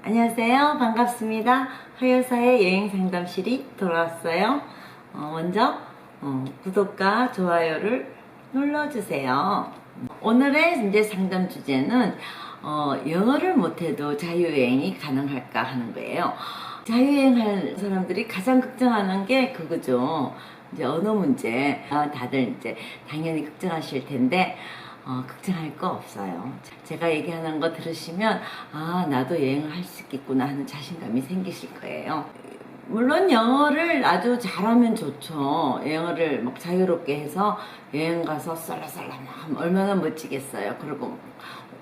안녕하세요. 반갑습니다. 하여사의 여행상담실이 돌아왔어요. 먼저 구독과 좋아요를 눌러주세요. 오늘의 이제 상담 주제는 영어를 못해도 자유여행이 가능할까 하는 거예요. 자유여행할 사람들이 가장 걱정하는 게 그거죠. 이제 언어 문제. 다들 이제 당연히 걱정하실 텐데 걱정할 거 없어요. 제가 얘기하는 거 들으시면 나도 여행을 할 수 있겠구나 하는 자신감이 생기실 거예요. 물론 영어를 아주 잘하면 좋죠. 영어를 막 자유롭게 해서 여행 가서 썰라썰라 막 하면 얼마나 멋지겠어요. 그리고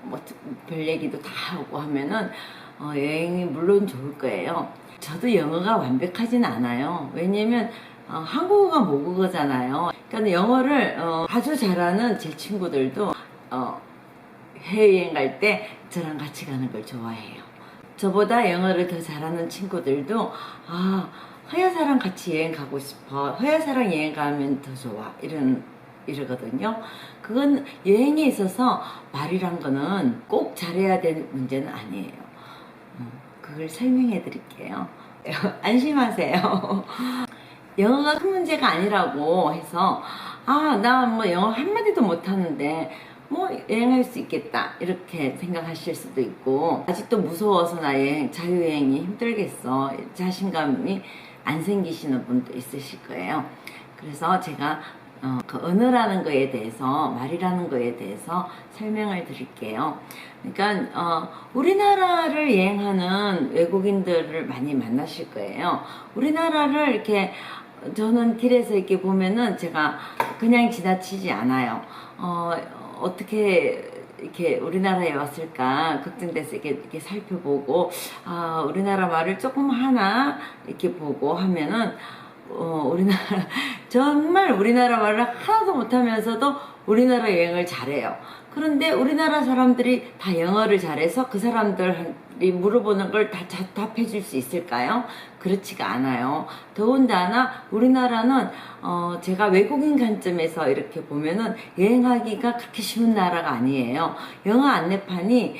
뭐 별 얘기도 다 하고 하면은 여행이 물론 좋을 거예요. 저도 영어가 완벽하진 않아요. 왜냐면 한국어가 모국어잖아요. 그러니까 영어를 아주 잘하는 제 친구들도 해외여행 갈 때 저랑 같이 가는 걸 좋아해요. 저보다 영어를 더 잘하는 친구들도 허여사랑 같이 여행 가고 싶어. 허여사랑 여행 가면 더 좋아. 이러거든요. 그건 여행에 있어서 말이란 거는 꼭 잘해야 될 문제는 아니에요. 그걸 설명해 드릴게요. 안심하세요. 영어가 큰 문제가 아니라고 해서 나 뭐 영어 한마디도 못하는데 뭐 여행할 수 있겠다 이렇게 생각하실 수도 있고, 아직도 무서워서 나 자유여행이 힘들겠어 자신감이 안 생기시는 분도 있으실 거예요. 그래서 제가 그 언어라는 거에 대해서, 말이라는 거에 대해서 설명을 드릴게요. 그러니까 우리나라를 여행하는 외국인들을 많이 만나실 거예요. 우리나라를 이렇게 저는 길에서 이렇게 보면은 제가 그냥 지나치지 않아요. 어떻게 이렇게 우리나라에 왔을까 걱정돼서 이렇게 살펴보고, 우리나라 말을 조금 하나 이렇게 보고 하면은 우리나라 정말 우리나라 말을 하나도 못하면서도 우리나라 여행을 잘해요. 그런데 우리나라 사람들이 다 영어를 잘해서 그 사람들이 물어보는 걸 다 답해 줄 수 있을까요? 그렇지가 않아요. 더군다나 우리나라는 제가 외국인 관점에서 이렇게 보면은 여행하기가 그렇게 쉬운 나라가 아니에요. 영어 안내판이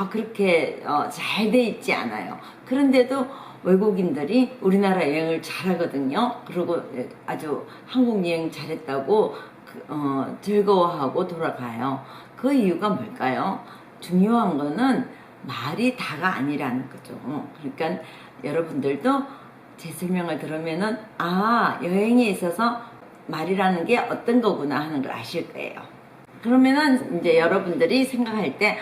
그렇게 잘 돼 있지 않아요. 그런데도 외국인들이 우리나라 여행을 잘하거든요. 그리고 아주 한국 여행 잘했다고 즐거워하고 돌아가요. 그 이유가 뭘까요? 중요한 거는 말이 다가 아니라는 거죠. 그러니까 여러분들도 제 설명을 들으면은 여행에 있어서 말이라는 게 어떤 거구나 하는 걸 아실 거예요. 그러면은 이제 여러분들이 생각할 때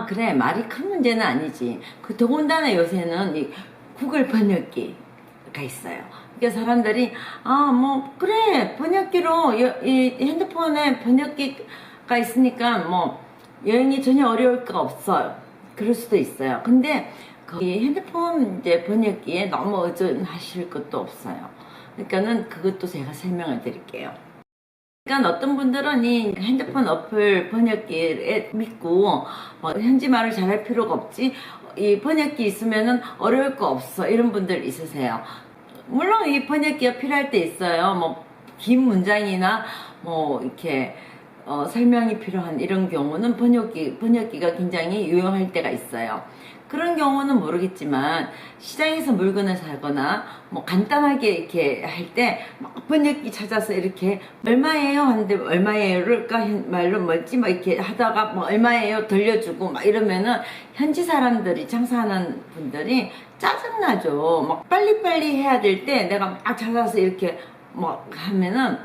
그래, 말이 큰 문제는 아니지. 더군다나 요새는 이 구글 번역기가 있어요. 그러니까 사람들이 뭐 그래, 번역기로 이 핸드폰에 번역기가 있으니까 뭐 여행이 전혀 어려울 거 없어요. 그럴 수도 있어요. 근데 이 핸드폰 이제 번역기에 너무 의존하실 것도 없어요. 그러니까는 그것도 제가 설명을 드릴게요. 그러니까 어떤 분들은 이 핸드폰 어플 번역기에 믿고 현지 말을 잘할 필요가 없지, 이 번역기 있으면은 어려울 거 없어, 이런 분들 있으세요. 물론 이 번역기가 필요할 때 있어요. 뭐 긴 문장이나 뭐 이렇게 설명이 필요한 이런 경우는 번역기가 굉장히 유용할 때가 있어요. 그런 경우는 모르겠지만 시장에서 물건을 사거나 뭐 간단하게 이렇게 할 때 번역기 찾아서 이렇게 얼마예요 하는데 얼마예요를까 말로 뭐지 막 이렇게 하다가 뭐 얼마예요 돌려주고 막 이러면은 현지 사람들이, 장사하는 분들이 짜증나죠. 막 빨리빨리 해야 될 때 내가 막 찾아서 이렇게 뭐 하면은,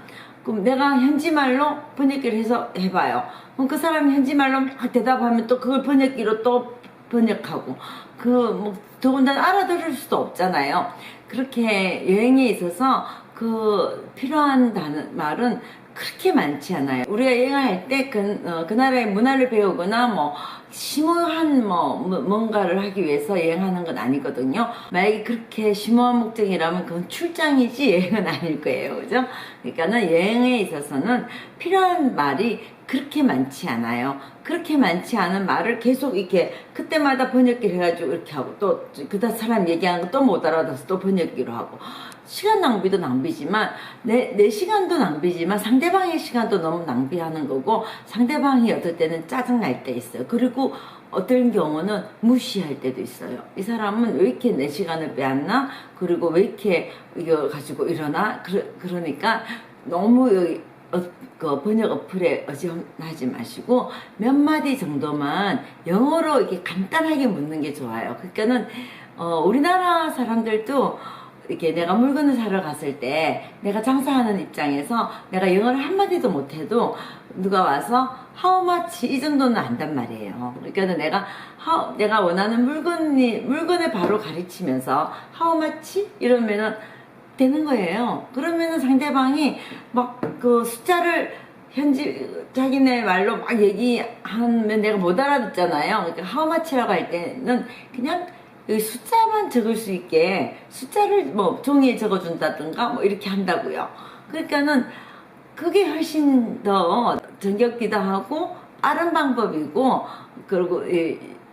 그럼 내가 현지말로 번역기를 해서 해봐요. 그럼 그 사람이 현지말로 막 대답하면 또 그걸 번역기로 또 번역하고, 뭐 더군다나 알아들을 수도 없잖아요. 그렇게 여행에 있어서 필요한 말은 그렇게 많지 않아요. 우리가 여행할 때 그 나라의 문화를 배우거나 뭐 심오한 뭔가를 하기 위해서 여행하는 건 아니거든요. 만약에 그렇게 심오한 목적이라면 그건 출장이지 여행은 아닐 거예요. 그죠? 그러니까는 여행에 있어서는 필요한 말이 그렇게 많지 않아요. 그렇게 많지 않은 말을 계속 이렇게 그때마다 번역기를 해가지고 이렇게 하고, 또 그다 사람 얘기하는 거 또 못 알아들어서 또 번역기로 하고, 시간 낭비도 낭비지만 내 시간도 낭비지만 상대방의 시간도 너무 낭비하는 거고, 상대방이 어떨 때는 짜증날 때 있어요. 그리고 어떤 경우는 무시할 때도 있어요. 이 사람은 왜 이렇게 내 시간을 빼앗나? 그리고 왜 이렇게 이거 가지고 일어나? 그러니까 너무 그 번역 어플에 의존하지 마시고 몇 마디 정도만 영어로 이렇게 간단하게 묻는 게 좋아요. 그러니까는 우리나라 사람들도 이렇게 내가 물건을 사러 갔을 때 내가 장사하는 입장에서 내가 영어를 한마디도 못해도 누가 와서 how much 이 정도는 안단 말이에요. 그러니까 내가 원하는 물건을 바로 가르치면서 how much 이러면은 되는 거예요. 그러면은 상대방이 막 그 숫자를 자기네 말로 막 얘기하면 내가 못 알아듣잖아요. 그러니까 how much라고 할 때는 그냥 여기 숫자만 적을 수 있게 숫자를 뭐 종이에 적어준다든가 뭐 이렇게 한다고요. 그러니까는 그게 훨씬 더 정겹기도 하고 빠른 방법이고, 그리고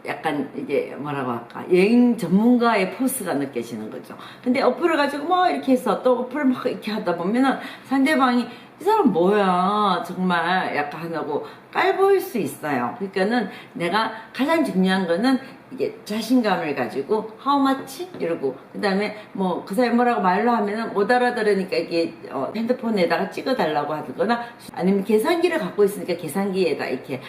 약간 이게 뭐라고 할까, 여행 전문가의 포스가 느껴지는 거죠. 근데 어플을 가지고 뭐 이렇게 해서 또 어플을 막 이렇게 하다 보면은 상대방이 이 사람 뭐야 정말 약간 하고 깔보일 수 있어요. 그러니까는 내가 가장 중요한 거는 이게 자신감을 가지고 how much 이러고, 그 다음에 뭐 그 사람이 뭐라고 말로 하면은 못 알아들으니까 이게 핸드폰에다가 찍어달라고 하거나, 아니면 계산기를 갖고 있으니까 계산기에다 이렇게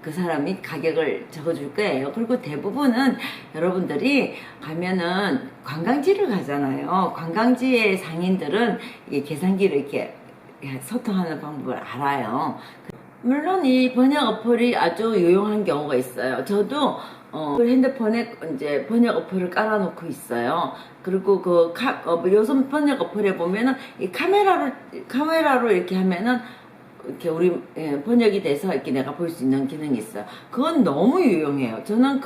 그 사람이 가격을 적어줄 거예요. 그리고 대부분은 여러분들이 가면은 관광지를 가잖아요. 관광지의 상인들은 이 계산기를 이렇게 소통하는 방법을 알아요. 물론 이 번역 어플이 아주 유용한 경우가 있어요. 저도 핸드폰에 이제 번역 어플을 깔아놓고 있어요. 그리고 요즘 번역 어플에 보면은 이 카메라로 이렇게 하면은 이렇게 우리 번역이 돼서 이렇게 내가 볼 수 있는 기능이 있어요. 그건 너무 유용해요. 저는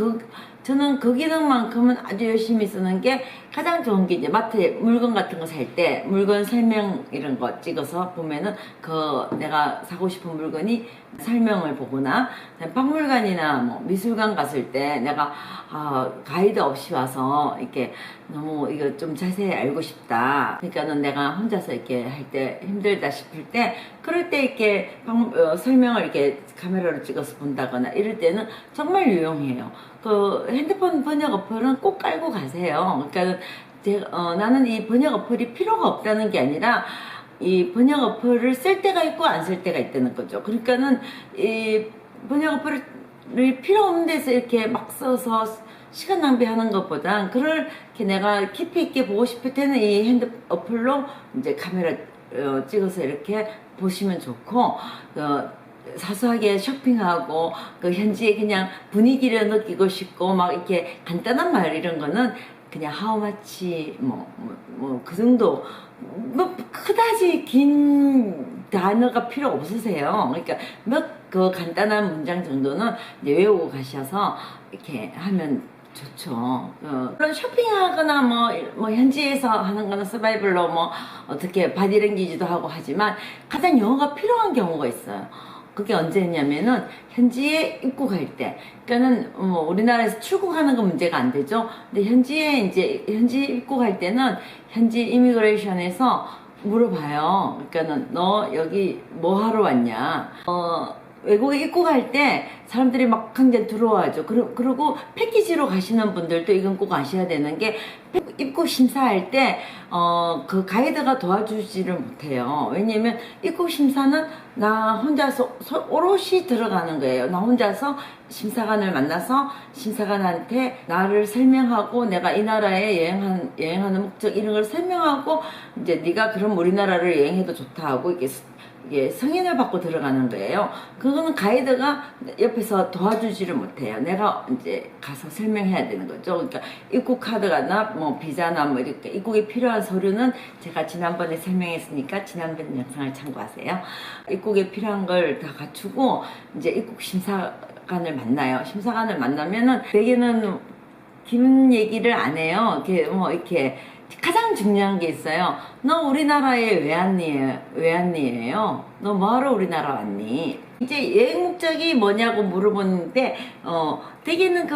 그 기능만큼은 아주 열심히 쓰는 게 가장 좋은 게, 이제 마트에 물건 같은 거 살 때 물건 설명 이런 거 찍어서 보면은 내가 사고 싶은 물건이 설명을 보거나, 박물관이나 뭐 미술관 갔을 때 내가 가이드 없이 와서 이렇게 너무 이거 좀 자세히 알고 싶다, 그러니까는 내가 혼자서 이렇게 할 때 힘들다 싶을 때, 그럴 때 이렇게 설명을 이렇게 카메라로 찍어서 본다거나 이럴 때는 정말 유용해요. 그 핸드폰 번역 어플은 꼭 깔고 가세요. 그러니까 나는 이 번역 어플이 필요가 없다는 게 아니라 이 번역 어플을 쓸 때가 있고 안 쓸 때가 있다는 거죠. 그러니까는 이 번역 어플이 필요 없는 데서 이렇게 막 써서 시간 낭비하는 것보단, 그렇게 내가 깊이 있게 보고 싶을 때는 이 핸드 어플로 이제 카메라 찍어서 이렇게 보시면 좋고, 사소하게 쇼핑하고 현지의 그냥 분위기를 느끼고 싶고 막 이렇게 간단한 말 이런 거는 그냥 how much 그 정도, 뭐 그다지 긴 단어가 필요 없으세요. 그러니까 그 간단한 문장 정도는 이제 외우고 가셔서 이렇게 하면 좋죠. 물론 쇼핑하거나 뭐 현지에서 하는 거는 서바이벌로 뭐 어떻게 바디랭귀지도 하고 하지만 가장 영어가 필요한 경우가 있어요. 그게 언제냐면은 현지에 입국할 때. 그러니까는 우리나라에서 출국하는 건 문제가 안 되죠. 근데 현지 입국할 때는 현지 이미그레이션에서 물어봐요. 그러니까는 너 여기 뭐 하러 왔냐? 외국에 입국할 때 사람들이 막 강제 들어와죠. 그리고 패키지로 가시는 분들도 이건 꼭 아셔야 되는 게, 입국 심사할 때 그 가이드가 도와주지를 못해요. 왜냐면 입국 심사는 나 혼자서 오롯이 들어가는 거예요. 나 혼자서 심사관을 만나서 심사관한테 나를 설명하고, 내가 이 나라에 여행하는 목적 이런 걸 설명하고, 이제 네가 그럼 우리나라를 여행해도 좋다 하고 이게 승인을 받고 들어가는 거예요. 그거는 가이드가 옆에서 도와주지를 못해요. 내가 이제 가서 설명해야 되는 거죠. 그러니까 입국 카드나 뭐 비자나 뭐 이렇게 입국에 필요한 서류는 제가 지난번에 설명했으니까 지난번 영상을 참고하세요. 입국에 필요한 걸 다 갖추고 이제 입국 심사관을 만나요. 심사관을 만나면은 대개는 긴 얘기를 안 해요. 이렇게 가장 중요한 게 있어요. 너 우리나라에 왜 왔니예요? 너 뭐하러 우리나라 왔니? 이제 여행 목적이 뭐냐고 물어보는데, 대개는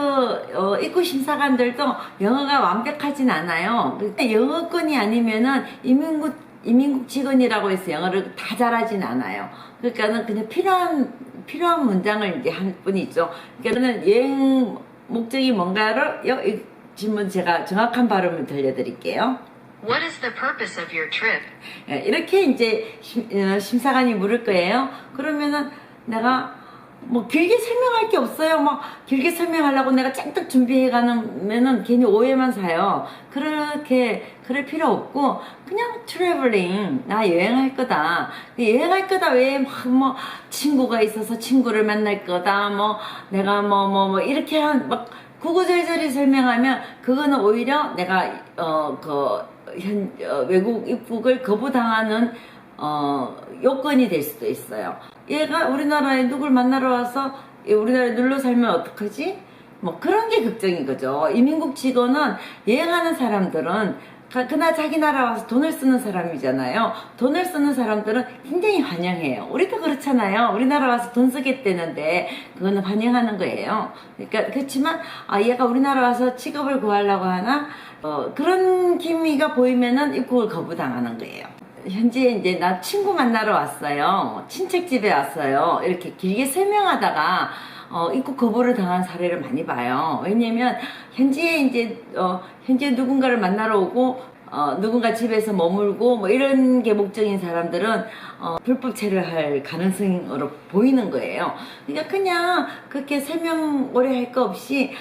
입국 심사관들도 영어가 완벽하진 않아요. 근데 영어권이 아니면은 이민국 직원이라고 해서 영어를 다 잘하진 않아요. 그러니까는 그냥 필요한 문장을 이제 한 뿐이죠. 그러니까 저는 여행 목적이 뭔가를 이 질문 제가 정확한 발음을 들려드릴게요. What is the purpose of your trip? 이렇게 이제 심사관이 물을 거예요. 그러면은 내가 뭐 길게 설명할 게 없어요. 막 길게 설명하려고 내가 짱딱 준비해 가면은 괜히 오해만 사요. 그렇게 그럴 필요 없고 그냥 트래블링, 나 여행할 거다. 여행할 거다 외에 막 친구가 있어서 친구를 만날 거다. 뭐 내가 뭐 이렇게 막 구구절절히 설명하면 그거는 오히려 내가 외국 입국을 거부당하는 요건이 될 수도 있어요. 얘가 우리나라에 누굴 만나러 와서 우리나라에 눌러 살면 어떡하지? 뭐 그런 게 걱정인 거죠. 이민국 직원은 여행하는 사람들은 그날 자기 나라 와서 돈을 쓰는 사람이잖아요. 돈을 쓰는 사람들은 굉장히 환영해요. 우리도 그렇잖아요. 우리나라 와서 돈 쓰겠다는데 그거는 환영하는 거예요. 그러니까 그렇지만 얘가 우리나라 와서 직업을 구하려고 하나 그런 기미가 보이면은 입국을 거부당하는 거예요. 현재 이제 나 친구 만나러 왔어요. 친척 집에 왔어요. 이렇게 길게 설명하다가 입국 거부를 당한 사례를 많이 봐요. 왜냐면 현지에 이제 현지에 누군가를 만나러 오고 누군가 집에서 머물고 뭐 이런 게 목적인 사람들은 불법 체류할 가능성으로 보이는 거예요. 그러니까 그냥 그렇게 설명 오래 할 거 없이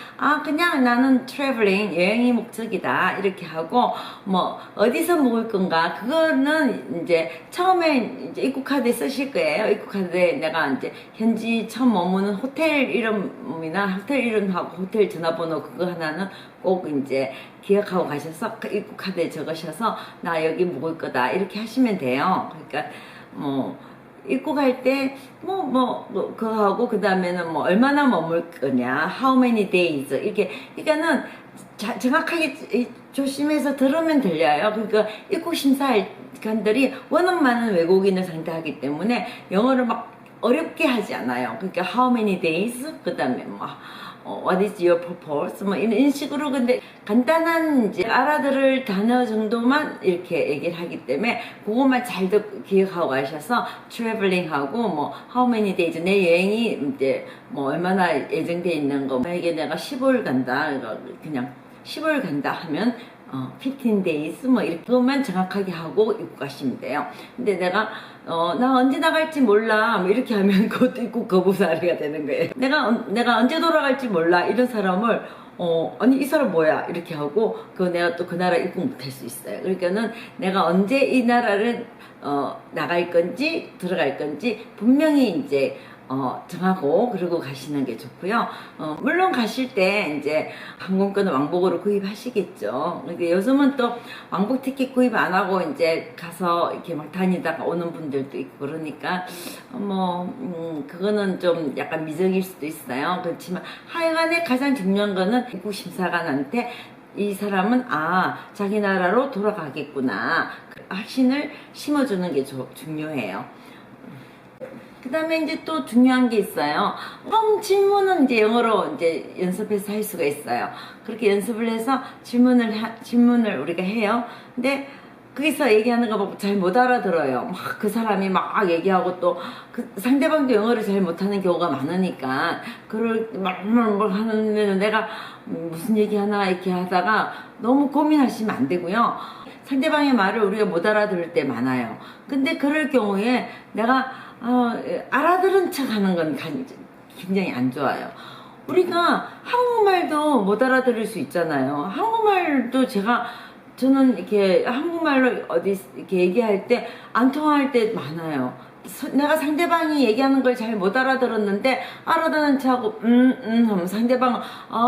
그냥 나는 트래블링 여행이 목적이다 이렇게 하고 뭐 어디서 먹을 건가 그거는 이제 처음에 이제 입국 카드에 쓰실 거예요. 입국 카드에 내가 이제 현지 처음 머무는 호텔 이름이나 호텔 이름하고 호텔 전화번호 그거 하나는 꼭 이제 기억하고 가셔서 입국 카드에 적으셔서 나 여기 묵을 거다 이렇게 하시면 돼요. 그러니까 뭐 입국할 때 그거 하고 그 다음에는 뭐 얼마나 머물 거냐, how many days 이렇게 그러니까는 정확하게 조심해서 들으면 들려요. 그러니까 입국 심사관들이 워낙 많은 외국인을 상대하기 때문에 영어를 막 어렵게 하지 않아요. 그러니까 how many days 그 다음에 what is your purpose? 뭐 이런 식으로 근데 간단한 이제 알아들을 단어 정도만 이렇게 얘기를 하기 때문에 그것만 잘 기억하고 가셔서 traveling하고 뭐 how many days 내 여행이 이제 뭐 얼마나 예정돼 있는 거 만약에 내가 10월 간다 그냥 10월 간다 하면 15 days 뭐 이렇게 그것만 정확하게 하고 입국하시면 돼요. 근데 내가 나 언제 나갈지 몰라 뭐 이렇게 하면 그것도 입국 거부 사례가 되는 거예요. 내가 언제 돌아갈지 몰라 이런 사람을 아니 이 사람 뭐야 이렇게 하고 내가 또 그 나라 입국 못할 수 있어요. 그러니까는 내가 언제 이 나라를 나갈 건지 들어갈 건지 분명히 이제 정하고 그러고 가시는 게 좋고요. 물론 가실 때 이제 항공권을 왕복으로 구입하시겠죠. 근데 요즘은 또 왕복 티켓 구입 안 하고 이제 가서 이렇게 막 다니다가 오는 분들도 있고 그러니까 그거는 좀 약간 미적일 수도 있어요. 그렇지만 하여간에 가장 중요한 거는 입국 심사관한테 이 사람은 자기 나라로 돌아가겠구나 확신을 심어주는 게 중요해요. 그 다음에 이제 또 중요한 게 있어요. 처음 질문은 이제 영어로 이제 연습해서 할 수가 있어요. 그렇게 연습을 해서 질문을 우리가 해요. 근데 거기서 얘기하는 거 잘 못 알아들어요. 막 그 사람이 막 얘기하고 또 그 상대방도 영어를 잘 못하는 경우가 많으니까 그걸 막 하면 내가 무슨 얘기하나 이렇게 하다가 너무 고민하시면 안 되고요. 상대방의 말을 우리가 못 알아들을 때 많아요. 근데 그럴 경우에 내가 알아들은 척 하는 건 굉장히 안 좋아요. 우리가 한국말도 못 알아들을 수 있잖아요. 한국말도 저는 이렇게 한국말로 어디 이렇게 얘기할 때 안 통할 때 많아요. 내가 상대방이 얘기하는 걸 잘 못 알아들었는데 알아듣는 척하고 하면 상대방은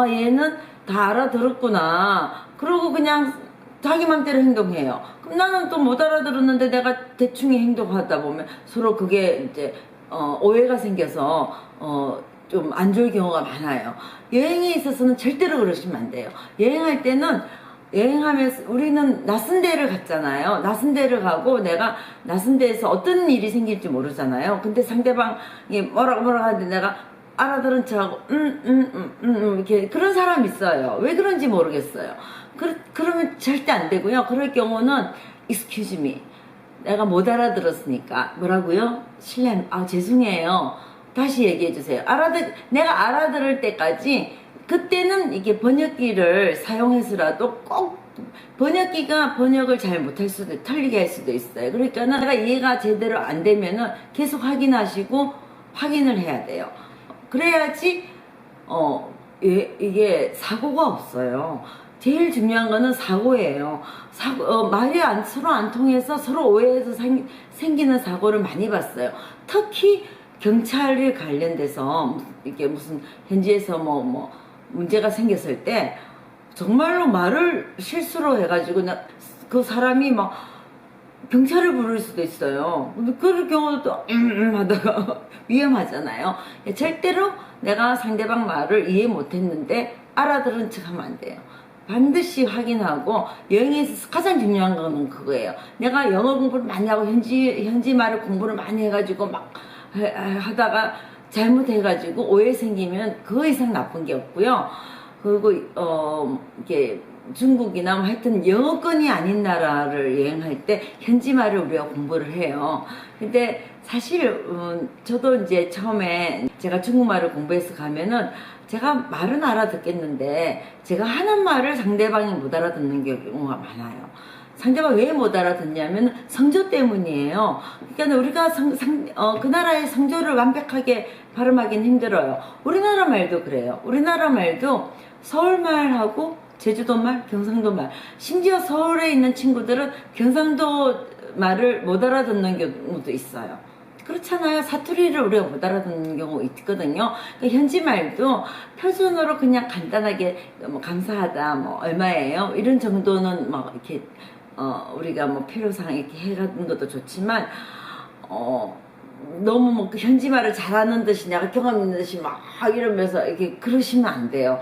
얘는 다 알아들었구나. 그러고 그냥 자기 맘대로 행동해요. 그럼 나는 또 못 알아들었는데 내가 대충 행동하다 보면 서로 그게 이제 오해가 생겨서 좀 안 좋을 경우가 많아요. 여행에 있어서는 절대로 그러시면 안 돼요. 여행할 때는 여행하면서 우리는 낯선 데를 갔잖아요. 낯선 데를 가고 내가 낯선 데에서 어떤 일이 생길지 모르잖아요. 근데 상대방이 뭐라고 하는데 내가 알아들은 척하고 이렇게 그런 사람 있어요. 왜 그런지 모르겠어요. 그러면 절대 안 되고요. 그럴 경우는 excuse me. 내가 못 알아들었으니까 뭐라고요? 죄송해요. 다시 얘기해 주세요. 내가 알아들을 때까지 그때는 이게 번역기를 사용해서라도 꼭 번역기가 번역을 잘 못할 수도 틀리게 할 수도 있어요. 그러니까 내가 이해가 제대로 안 되면은 계속 확인하시고 확인을 해야 돼요. 그래야지 이게 사고가 없어요. 제일 중요한 거는 사고예요. 말이 서로 안 통해서 서로 오해해서 생기는 사고를 많이 봤어요. 특히 경찰에 관련돼서 이게 무슨 현지에서 뭐 문제가 생겼을 때 정말로 말을 실수로 해가지고 그 사람이 막 경찰을 부를 수도 있어요. 근데 그럴 경우도 하다가 위험하잖아요. 절대로 내가 상대방 말을 이해 못했는데 알아들은 척 하면 안 돼요. 반드시 확인하고 여행에서 가장 중요한 거는 그거예요. 내가 영어 공부를 많이 하고 현지 말을 공부를 많이 해가지고 막 하다가 잘못해가지고 오해 생기면 그 이상 나쁜 게 없고요. 그리고 이게 중국이나 뭐 하여튼 영어권이 아닌 나라를 여행할 때 현지 말을 우리가 공부를 해요. 근데 사실 저도 이제 처음에 제가 중국말을 공부해서 가면은 제가 말은 알아듣겠는데 제가 하는 말을 상대방이 못 알아듣는 경우가 많아요. 상대방 왜 못 알아듣냐면 성조 때문이에요. 그러니까 우리가 그 나라의 성조를 완벽하게 발음하기는 힘들어요. 우리나라 말도 그래요. 우리나라 말도 서울말하고 제주도말, 경상도말, 심지어 서울에 있는 친구들은 경상도 말을 못 알아듣는 경우도 있어요. 그렇잖아요. 사투리를 우리가 못 알아듣는 경우 있거든요. 그러니까 현지 말도 표준어로 그냥 간단하게 뭐 감사하다, 뭐 얼마예요? 이런 정도는 막 이렇게 우리가 뭐 필요상 이렇게 해가는 것도 좋지만 너무 뭐 현지 말을 잘하는 듯이 내가 경험 있는 듯이 막 이러면서 이렇게 그러시면 안 돼요.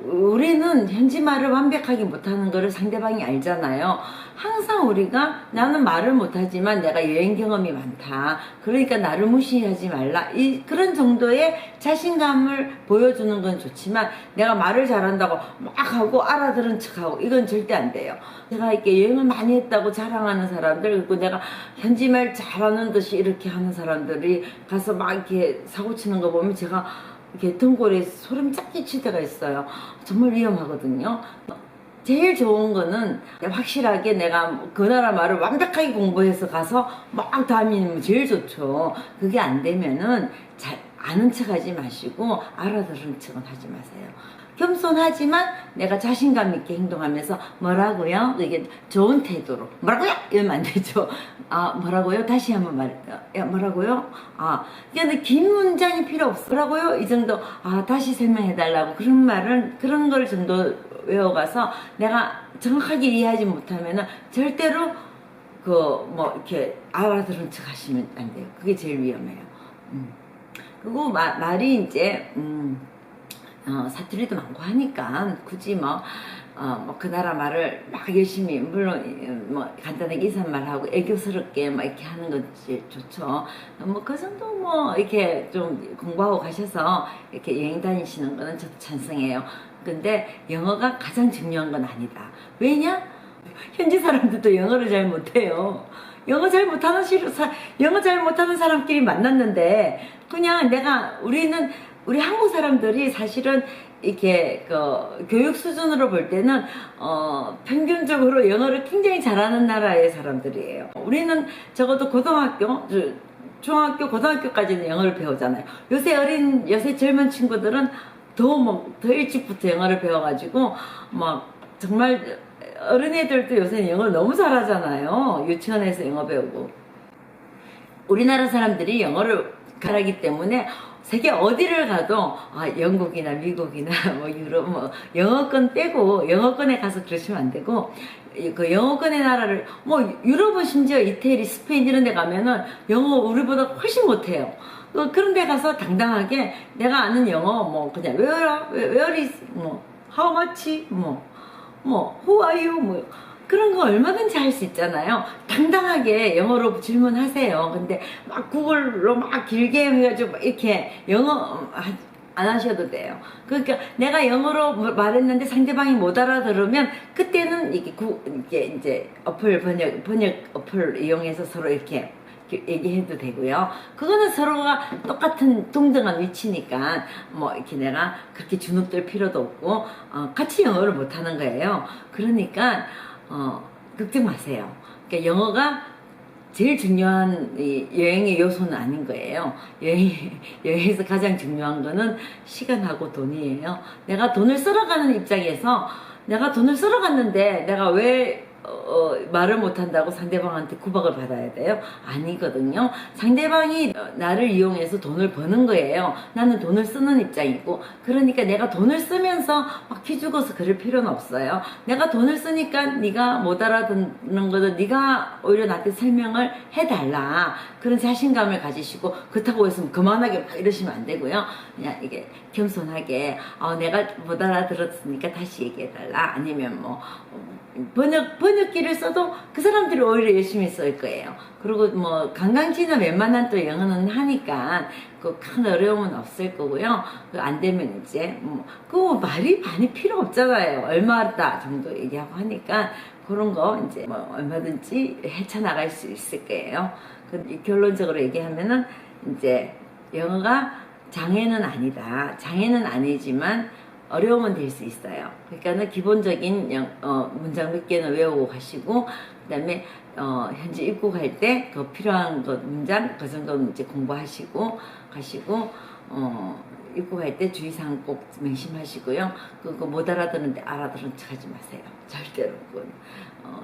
우리는 현지 말을 완벽하게 못하는 거를 상대방이 알잖아요. 항상 우리가 나는 말을 못하지만 내가 여행 경험이 많다. 그러니까 나를 무시하지 말라. 그런 정도의 자신감을 보여주는 건 좋지만 내가 말을 잘한다고 막 하고 알아들은 척하고 이건 절대 안 돼요. 제가 이렇게 여행을 많이 했다고 자랑하는 사람들, 그리고 내가 현지 말 잘하는 듯이 이렇게 하는 사람들이 가서 막 이렇게 사고 치는 거 보면 제가 이렇게 등골에 소름 쫙 끼칠 때가 있어요. 정말 위험하거든요. 제일 좋은 거는 확실하게 내가 그 나라 말을 완벽하게 공부해서 가서 막 다니면 제일 좋죠. 그게 안 되면은 잘 아는 척 하지 마시고 알아들은 척은 하지 마세요. 겸손하지만 내가 자신감 있게 행동하면서 뭐라고요? 이게 좋은 태도로 뭐라고요? 이러면 안 되죠. 아 뭐라고요? 다시 한번 말할게요. 야 뭐라고요? 아 근데 긴 문장이 필요 없어. 뭐라고요? 이 정도. 아 다시 설명해 달라고. 그런 말은 그런 걸 정도 외워가서 내가 정확하게 이해하지 못하면은 절대로 그 뭐 이렇게 알아들은 척 하시면 안 돼요. 그게 제일 위험해요. 그리고 말이 이제 사투리도 많고 하니까 굳이 그 나라 말을 막 열심히, 물론 뭐 간단하게 인사말하고 애교스럽게 막 이렇게 하는 것이 좋죠. 뭐 그 정도 뭐 이렇게 좀 공부하고 가셔서 이렇게 여행 다니시는 거는 저도 찬성해요. 근데 영어가 가장 중요한 건 아니다. 왜냐? 현지 사람들도 영어를 잘 못해요. 영어 잘 못하는 사람끼리 만났는데 그냥 우리 한국 사람들이 사실은 이렇게 교육 수준으로 볼 때는 평균적으로 영어를 굉장히 잘하는 나라의 사람들이에요. 우리는 적어도 중학교, 고등학교까지는 영어를 배우잖아요. 요새 젊은 친구들은 더 일찍부터 영어를 배워가지고 막 정말 어린애들도 요새는 영어를 너무 잘하잖아요. 유치원에서 영어 배우고. 우리나라 사람들이 영어를 잘하기 때문에 세계 어디를 가도 영국이나 미국이나 뭐 유럽 뭐 영어권 빼고 영어권에 가서 그러시면 안 되고 그 영어권의 나라를 뭐 유럽은 심지어 이태리, 스페인 이런 데 가면은 영어 우리보다 훨씬 못해요. 그런 데 가서 당당하게 내가 아는 영어 뭐 그냥 where is 뭐 how much 뭐 who are you 뭐 그런 거 얼마든지 할 수 있잖아요. 당당하게 영어로 질문하세요. 근데 막 구글로 막 길게 해가지고 이렇게 영어 안 하셔도 돼요. 그러니까 내가 영어로 말했는데 상대방이 못 알아들으면 그때는 이게 이제 번역 어플 이용해서 서로 이렇게 얘기해도 되고요. 그거는 서로가 똑같은 동등한 위치니까 뭐 이렇게 내가 그렇게 주눅들 필요도 없고 같이 영어를 못하는 거예요. 그러니까 걱정 마세요. 그러니까 영어가 제일 중요한 여행의 요소는 아닌 거예요. 여행에서 가장 중요한 거는 시간하고 돈이에요. 내가 돈을 쓸어가는 입장에서 내가 돈을 쓸어갔는데 내가 왜 말을 못한다고 상대방한테 구박을 받아야 돼요? 아니거든요. 상대방이 나를 이용해서 돈을 버는 거예요. 나는 돈을 쓰는 입장이고, 그러니까 내가 돈을 쓰면서 막 기죽어서 그럴 필요는 없어요. 내가 돈을 쓰니까 네가 못 알아듣는 거든 네가 오히려 나한테 설명을 해달라, 그런 자신감을 가지시고, 그렇다고 해서 그만하게 막 이러시면 안 되고요. 그냥 이게 겸손하게 내가 못 알아들었으니까 다시 얘기해달라, 아니면 뭐 번역기를 써도 그 사람들이 오히려 열심히 쓸 거예요. 그리고 뭐 관광지나 웬만한 또 영어는 하니까 그 큰 어려움은 없을 거고요. 안 되면 이제 그 말이 많이 필요 없잖아요. 얼마다 정도 얘기하고 하니까 그런 거 이제 뭐 얼마든지 헤쳐나갈 수 있을 거예요. 결론적으로 얘기하면은 이제 영어가 장애는 아니다. 장애는 아니지만 어려움은 될 수 있어요. 그러니까는 기본적인 문장 몇 개는 외우고 가시고, 그 다음에 현지 입국할 때 그 필요한 것 문장 그 정도는 이제 공부하시고 가시고, 입국할 때 주의사항 꼭 명심하시고요. 그거 못 알아듣는데 알아들은 척 하지 마세요. 절대로.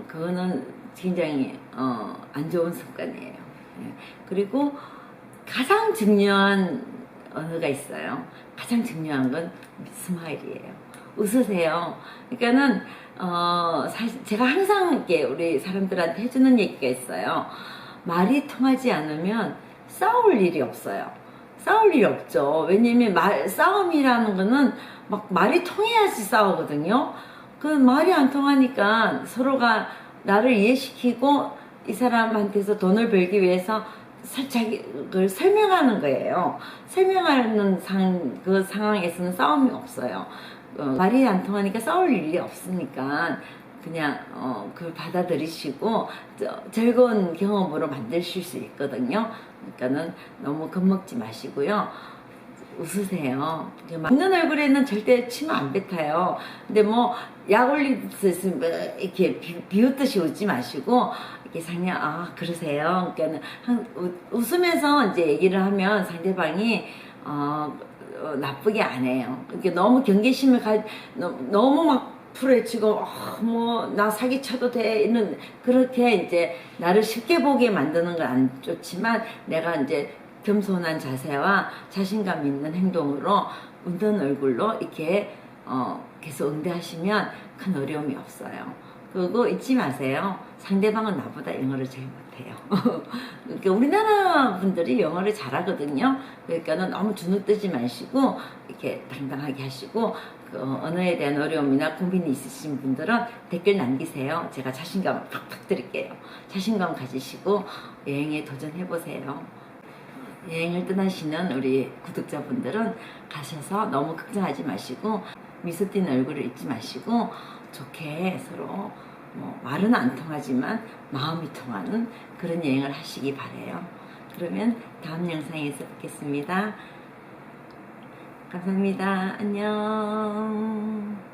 그거는 굉장히 안 좋은 습관이에요. 예. 그리고 가장 중요한 언어가 있어요. 가장 중요한 건 스마일이에요. 웃으세요. 그러니까는 사실 제가 항상 이렇게 우리 사람들한테 해주는 얘기가 있어요. 말이 통하지 않으면 싸울 일이 없어요. 싸울 일이 없죠. 왜냐면 싸움이라는 거는 막 말이 통해야지 싸우거든요. 그 말이 안 통하니까 서로가 나를 이해시키고 이 사람한테서 돈을 벌기 위해서 자기를 설명하는 거예요. 설명하는 그 상황에서는 싸움이 없어요. 말이 안 통하니까 싸울 일이 없으니까 그냥 그걸 받아들이시고 즐거운 경험으로 만드실 수 있거든요. 그러니까는 너무 겁먹지 마시고요. 웃으세요. 웃는 얼굴에는 절대 침 안 뱉어요. 근데 뭐 약 올리듯이 이렇게 비웃듯이 웃지 마시고 이렇게 그냥 그러세요. 그러니까는 웃으면서 이제 얘기를 하면 상대방이 나쁘게 안 해요. 이렇게 너무 경계심을 너무 막 풀어헤치고 뭐 나 사기쳐도 돼 이런 그렇게 이제 나를 쉽게 보게 만드는 건 안 좋지만, 내가 이제 겸손한 자세와 자신감 있는 행동으로 웃는 얼굴로 이렇게 계속 응대하시면 큰 어려움이 없어요. 그리고 잊지 마세요. 상대방은 나보다 영어를 제일 못해요. 그러니까 우리나라 분들이 영어를 잘하거든요. 그러니까는 너무 주눅 뜨지 마시고 이렇게 당당하게 하시고, 그 언어에 대한 어려움이나 고민이 있으신 분들은 댓글 남기세요. 제가 자신감 팍팍 드릴게요. 자신감 가지시고 여행에 도전해보세요. 여행을 떠나시는 우리 구독자분들은 가셔서 너무 걱정하지 마시고 미소 띤 얼굴을 잊지 마시고 좋게 서로 뭐 말은 안 통하지만 마음이 통하는 그런 여행을 하시기 바래요. 그러면 다음 영상에서 뵙겠습니다. 감사합니다. 안녕.